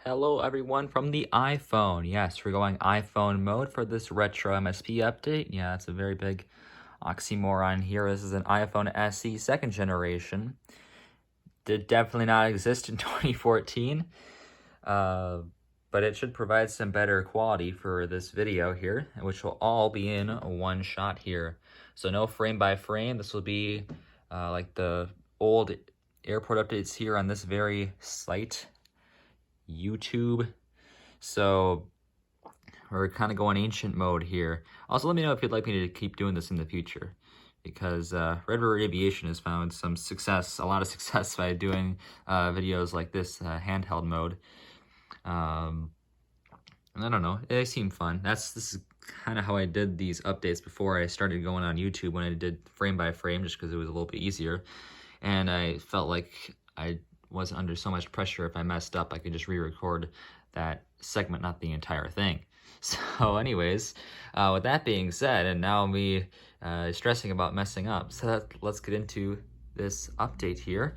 Hello everyone from the iPhone. Yes, we're going iPhone mode for this retro MSP update. Yeah, it's a very big oxymoron here. This is an iPhone SE second generation. Did definitely not exist in 2014, but it should provide some better quality for this video here, which will all be in one shot here. So no frame by frame. This will be like the old airport updates here on this very site, YouTube. So we're kind of going ancient mode here. Also, let me know if you'd like me to keep doing this in the future, because Red River Aviation has found some success, a lot of success by doing videos like this handheld mode. And I don't know, they seem fun. This is kind of how I did these updates before I started going on YouTube, when I did frame by frame, just because it was a little bit easier. And I felt like I wasn't under so much pressure. If I messed up, I could just re-record that segment, not the entire thing. So anyways, with that being said, and now me stressing about messing up, so let's get into this update here.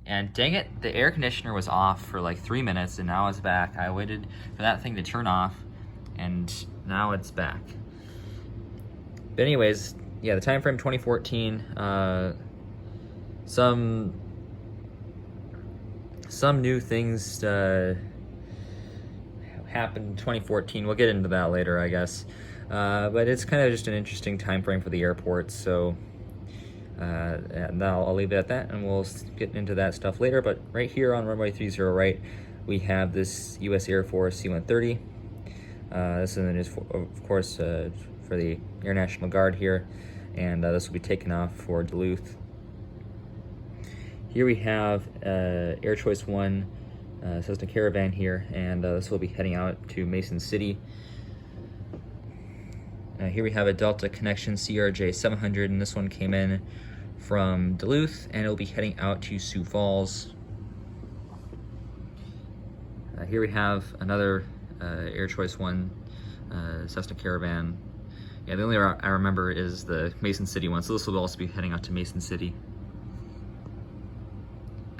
And dang it, the air conditioner was off for like 3 minutes, and now it's back. I waited for that thing to turn off, and now it's back. But anyways, yeah, the time frame 2014, some new things happened in 2014. We'll get into that later, I guess. But it's kind of just an interesting time frame for the airport. So and I'll leave it at that, and we'll get into that stuff later. But right here on runway 30 right, we have this U.S. Air Force C-130. This is, of course, for the Air National Guard here, and this will be taken off for Duluth. Here we have Air Choice 1 Cessna Caravan here, and this will be heading out to Mason City. Here we have a Delta Connection Crj 700, and this one came in from Duluth, and it'll be heading out to Sioux Falls. Here we have another Air Choice 1 Cessna Caravan. Yeah, the only I remember is the Mason City one, so this will also be heading out to Mason City.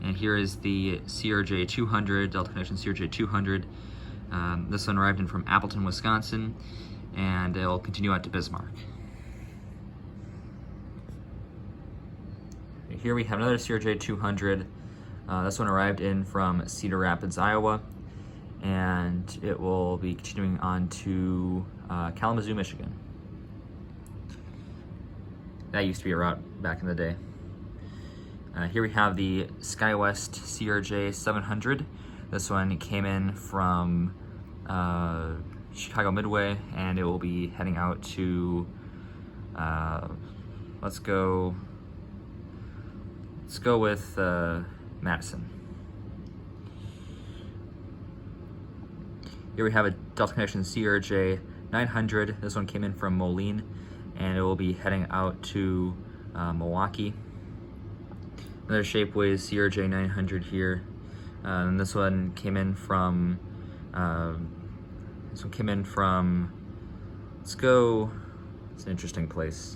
And here is the Crj 200, Delta Connection Crj 200. This one arrived in from Appleton, Wisconsin, and it will continue out to Bismarck. Here we have another Crj 200. This one arrived in from Cedar Rapids, Iowa, and it will be continuing on to Kalamazoo, Michigan. That used to be a route back in the day. Here we have the SkyWest Crj 700. This one came in from Chicago Midway, and it will be heading out to, let's go with Madison. Here we have a Delta Connection Crj 900. This one came in from Moline, and it will be heading out to Milwaukee. Another Shapeways Crj 900 here, and this one came in from. Let's go. It's an interesting place.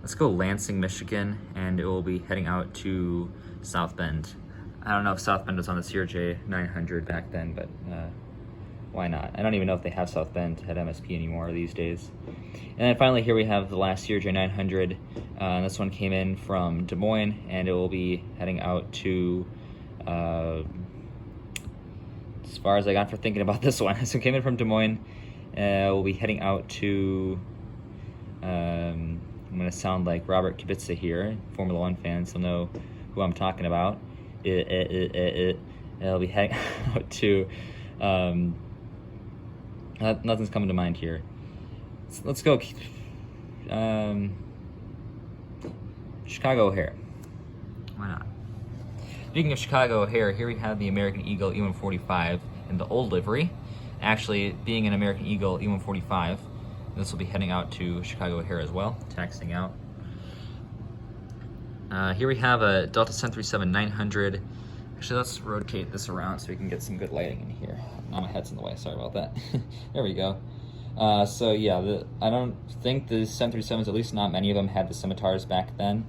Let's go Lansing, Michigan, and it will be heading out to South Bend. I don't know if South Bend was on the Crj 900 back then, but why not? I don't even know if they have South Bend at MSP anymore these days. And then finally, here we have the last Crj 900. And this one came in from Des Moines, and it will be heading out to, as far as I got for thinking about this one. So it came in from Des Moines. We'll be heading out to, I'm going to sound like Robert Kubica here, Formula One fans will know who I'm talking about. It'll be heading out to, nothing's coming to mind here. Let's go Chicago O'Hare. Why not? Speaking of Chicago O'Hare, here we have the American Eagle E-145 in the old livery. Actually, being an American Eagle E-145, this will be heading out to Chicago O'Hare as well, taxiing out. Here we have a Delta 737-900. Actually, let's rotate this around so we can get some good lighting in here. Now my head's in the way, sorry about that. There we go. So yeah, I don't think the 737s, at least not many of them, had the scimitars back then,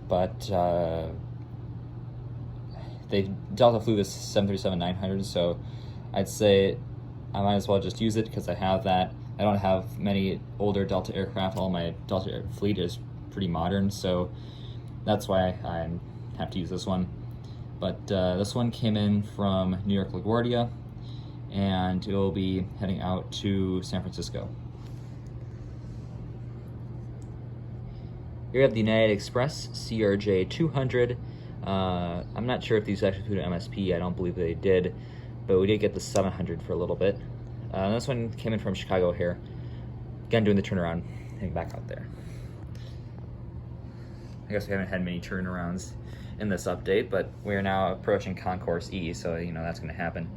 but Delta flew this 737-900, so I'd say I might as well just use it because I have that. I don't have many older Delta aircraft. All my Delta fleet is pretty modern, so that's why I have to use this one. But this one came in from New York LaGuardia, and it will be heading out to San Francisco. Here we have the United Express CRJ 200. I'm not sure if these actually include MSP. I don't believe they did, but we did get the 700 for a little bit. This one came in from Chicago here. Again, doing the turnaround, heading back out there. I guess we haven't had many turnarounds in this update, but we are now approaching Concourse E, so that's going to happen.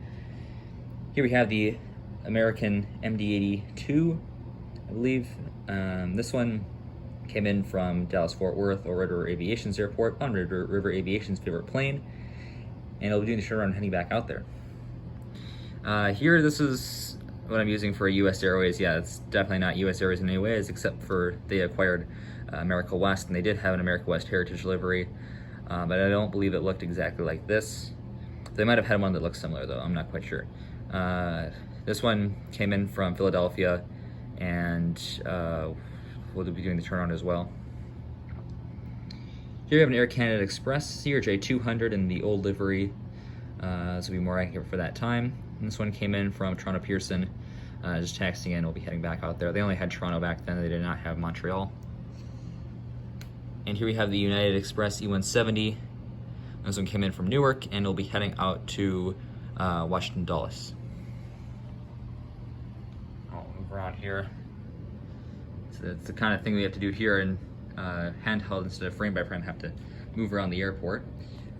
Here we have the American MD-82, I believe. This one came in from Dallas-Fort Worth or Red River Aviation's airport on Red River Aviation's favorite plane, and it'll be doing the turnaround heading back out there. Here, this is what I'm using for US Airways. Yeah, it's definitely not US Airways in any ways, except for they acquired America West, and they did have an America West Heritage livery, but I don't believe it looked exactly like this. They might have had one that looked similar, though. I'm not quite sure. This one came in from Philadelphia, and we'll be doing the turnaround as well. Here we have an Air Canada Express CRJ 200 in the old livery. This will be more accurate for that time. And this one came in from Toronto Pearson, just taxiing in. We'll be heading back out there. They only had Toronto back then. They did not have Montreal. And here we have the United Express E170. This one came in from Newark, and it'll be heading out to Washington Dulles. I'll move around here. So that's the kind of thing we have to do here in handheld instead of frame by frame. Have to move around the airport.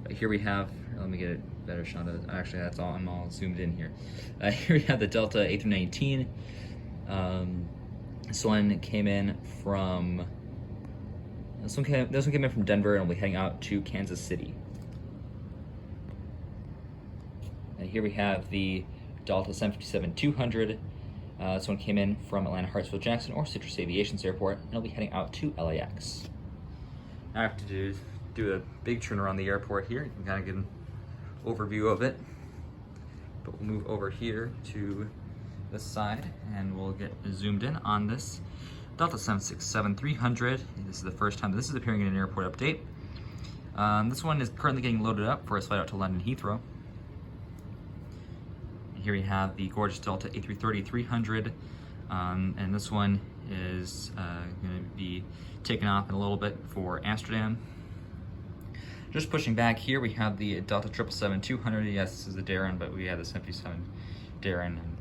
But here we have. Let me get a better shot of it. Actually, that's all. I'm all zoomed in here. Here we have the Delta A319. This one came in from. This one came in from Denver, and will be heading out to Kansas City. And here we have the Delta 757-200. This one came in from Atlanta Hartsfield Jackson or Citrus Aviation's airport, and it'll be heading out to LAX. Now I have to do a big turn around the airport here. You can kind of get an overview of it. But we'll move over here to this side, and we'll get zoomed in on this Delta 767-300. This is the first time this is appearing in an airport update. This one is currently getting loaded up for its flight out to London Heathrow. Here we have the gorgeous Delta A330-300, and this one is going to be taken off in a little bit for Amsterdam. Just pushing back here, we have the Delta 777-200. Yes, this is the Darren, but we have the 757 Darren. And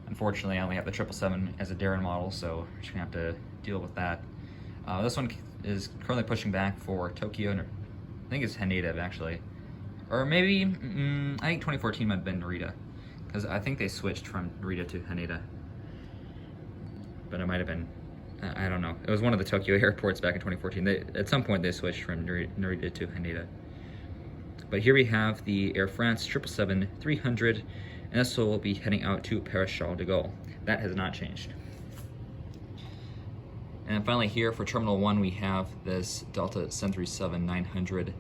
unfortunately, I only have the 777 as a Darren model, so we're just going to have to deal with that. This one is currently pushing back for Tokyo, and I think it's Haneda, actually. Or maybe, I think 2014 might have been Narita, because I think they switched from Narita to Haneda. But it might have been, I don't know. It was one of the Tokyo airports back in 2014. At some point they switched from Narita to Haneda. But here we have the Air France 777-300, and this will be heading out to Paris Charles de Gaulle. That has not changed. And finally here for Terminal 1 we have this Delta 737-900.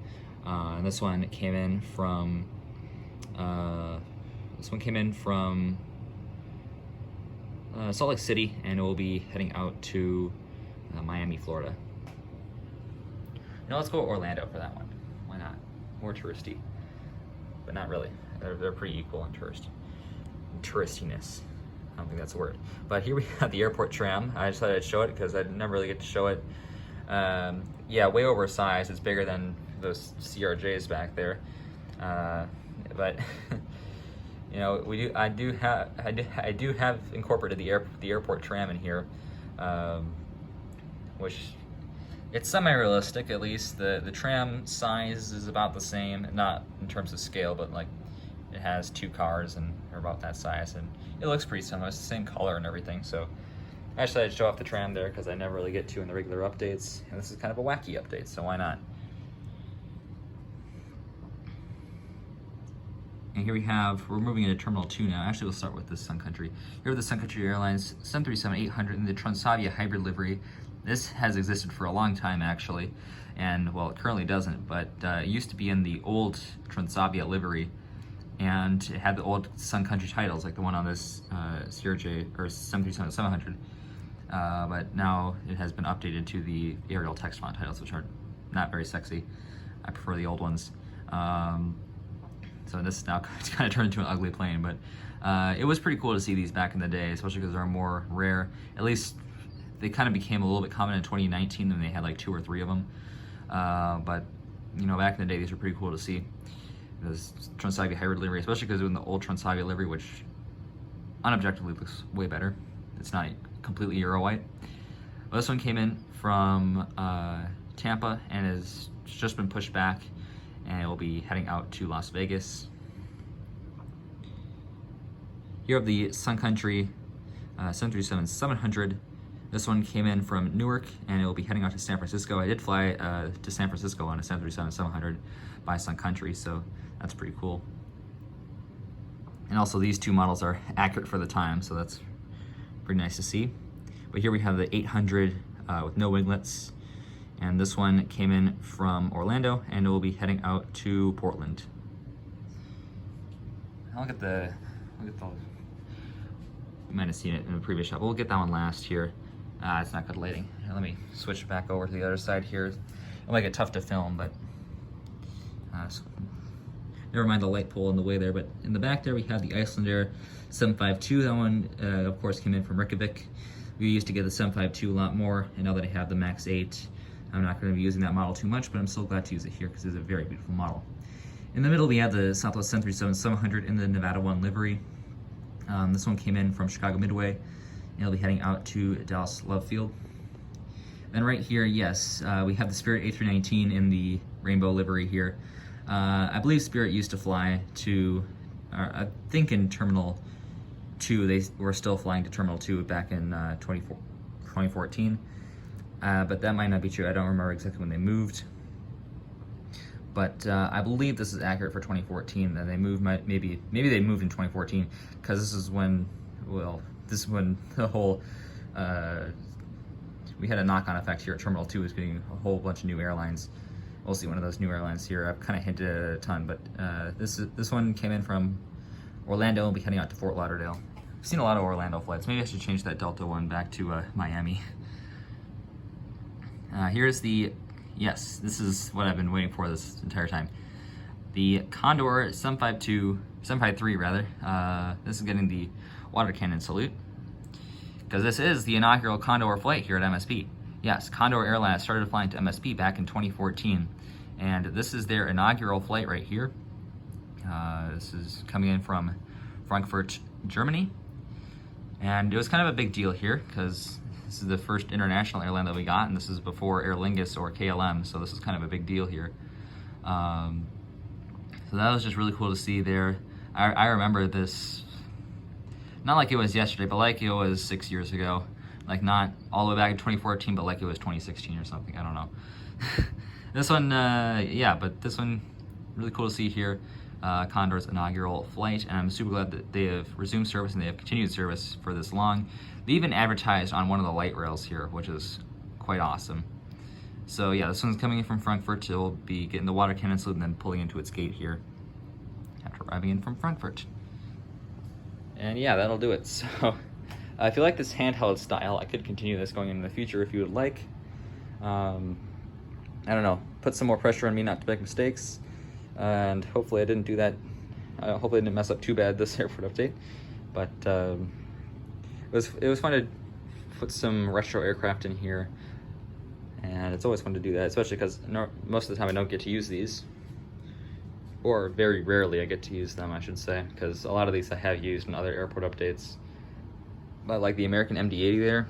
And this one came in from Salt Lake City, and it will be heading out to Miami, Florida. Now let's go to Orlando for that one. Why not? More touristy, but not really. They're pretty equal in touristiness. I don't think that's a word. But here we have the airport tram. I just thought I'd show it because I never really get to show it. Yeah, way oversized. It's bigger than those CRJs back there. But I do have incorporated the airport tram in here, which it's semi-realistic. At least the tram size is about the same, not in terms of scale, but like it has two cars and they're about that size, and it looks pretty similar. It's the same color and everything. So actually, I'd show off the tram there because I never really get to in the regular updates, and this is kind of a wacky update, so why not? And here we're moving into Terminal 2 now. Actually, we'll start with the Sun Country. Here are the Sun Country Airlines 737-800 in the Transavia hybrid livery. This has existed for a long time, actually. And, well, it currently doesn't, but it used to be in the old Transavia livery. and it had the old Sun Country titles, like the one on this CRJ or 737-700. But now it has been updated to the Arial text font titles, which are not very sexy. I prefer the old ones. So this now it's kind of turned into an ugly plane, but it was pretty cool to see these back in the day, especially because they're more rare. At least they kind of became a little bit common in 2019 when they had like 2 or 3 of them. But you know, back in the day, these were pretty cool to see. This Transavia hybrid livery, especially because in the old Transavia livery, which unobjectively looks way better. It's not completely Euro white. Well, this one came in from Tampa and has just been pushed back, and it will be heading out to Las Vegas. Here have the Sun Country 737-700. This one came in from Newark, and it will be heading out to San Francisco. I did fly to San Francisco on a 737-700 by Sun Country, so that's pretty cool. And also these 2 models are accurate for the time, so that's pretty nice to see. But here we have the 800 with no winglets, and this one came in from Orlando, and it will be heading out to Portland. Look at the, you might have seen it in the previous shot. We'll get that one last here. It's not good lighting. Let me switch back over to the other side here. It might get tough to film, but so never mind the light pole in the way there. But in the back there, we have the Icelander 752. That one, of course, came in from Reykjavik. We used to get the 752 a lot more, and now that I have the Max 8, I'm not going to be using that model too much, but I'm still glad to use it here because it's a very beautiful model. In the middle, we have the Southwest 737-700 in the Nevada 1 livery. This one came in from Chicago Midway, and it'll be heading out to Dallas Love Field. Then right here, yes, we have the Spirit A319 in the rainbow livery here. I believe Spirit used to fly to, I think in Terminal 2, they were still flying to Terminal 2 back in 2014. But that might not be true. I don't remember exactly when they moved. But I believe this is accurate for 2014, that they moved, maybe they moved in 2014, because this is when, well, this is when the whole, we had a knock-on effect here at Terminal 2, is getting a whole bunch of new airlines. We'll see one of those new airlines here. I've kind of hinted at it a ton, but this one came in from Orlando and will be heading out to Fort Lauderdale. I've seen a lot of Orlando flights. Maybe I should change that Delta one back to Miami. Here's the, yes, this is what I've been waiting for this entire time. The Condor 753 rather. This is getting the water cannon salute, because this is the inaugural Condor flight here at MSP. Yes, Condor Airlines started flying to MSP back in 2014, and this is their inaugural flight right here. This is coming in from Frankfurt, Germany, and it was kind of a big deal here because this is the first international airline that we got, and this is before Aer Lingus or KLM, so this is kind of a big deal here. So that was just really cool to see there. I remember this, not like it was yesterday, but like it was 6 years ago. Like not all the way back in 2014, but like it was 2016 or something, I don't know. This one, yeah, but this one, really cool to see here. Condor's inaugural flight, and I'm super glad that they have resumed service and they have continued service for this long. They even advertised on one of the light rails here, which is quite awesome. So yeah, this one's coming in from Frankfurt. It will be getting the water cannon salute and then pulling into its gate here after arriving in from Frankfurt. And yeah, that'll do it. So if you like this handheld style, I could continue this going in the future if you would like. I don't know, put some more pressure on me not to make mistakes, and hopefully I didn't do that. Hopefully I didn't mess up too bad this airport update, but it was fun to put some retro aircraft in here, and it's always fun to do that, especially because most of the time I don't get to use these, or very rarely I get to use them, I should say, because a lot of these I have used in other airport updates. But like the American MD-80 there,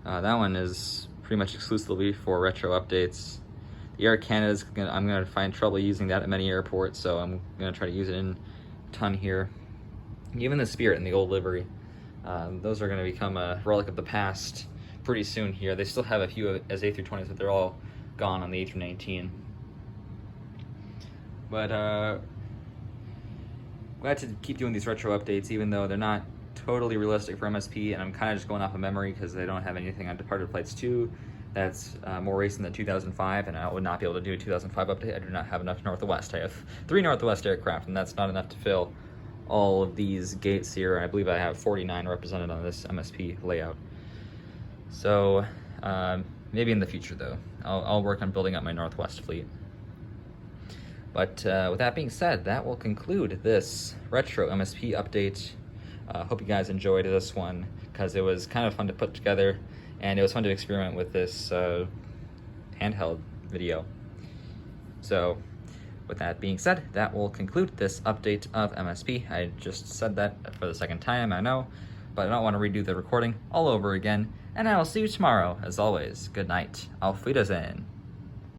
that one is pretty much exclusively for retro updates. The Air Canada's I'm gonna find trouble using that at many airports, so I'm gonna try to use it in a ton here. Even the Spirit and the old livery, those are gonna become a relic of the past pretty soon here. They still have a few as A320s, but they're all gone on the A319. But glad to keep doing these retro updates, even though they're not totally realistic for MSP, and I'm kind of just going off of memory because they don't have anything on Departed Flights 2, that's more recent than 2005, and I would not be able to do a 2005 update. I do not have enough Northwest. I have 3 Northwest aircraft, and that's not enough to fill all of these gates here. I believe I have 49 represented on this MSP layout. So maybe in the future, though, I'll work on building up my Northwest fleet. But with that being said, that will conclude this retro MSP update. Hope you guys enjoyed this one, because it was kind of fun to put together, and it was fun to experiment with this handheld video. So with that being said, that will conclude this update of MSP. I just said that for the second time, I know, but I don't want to redo the recording all over again, and I will see you tomorrow. As always, good night. Auf Wiedersehen.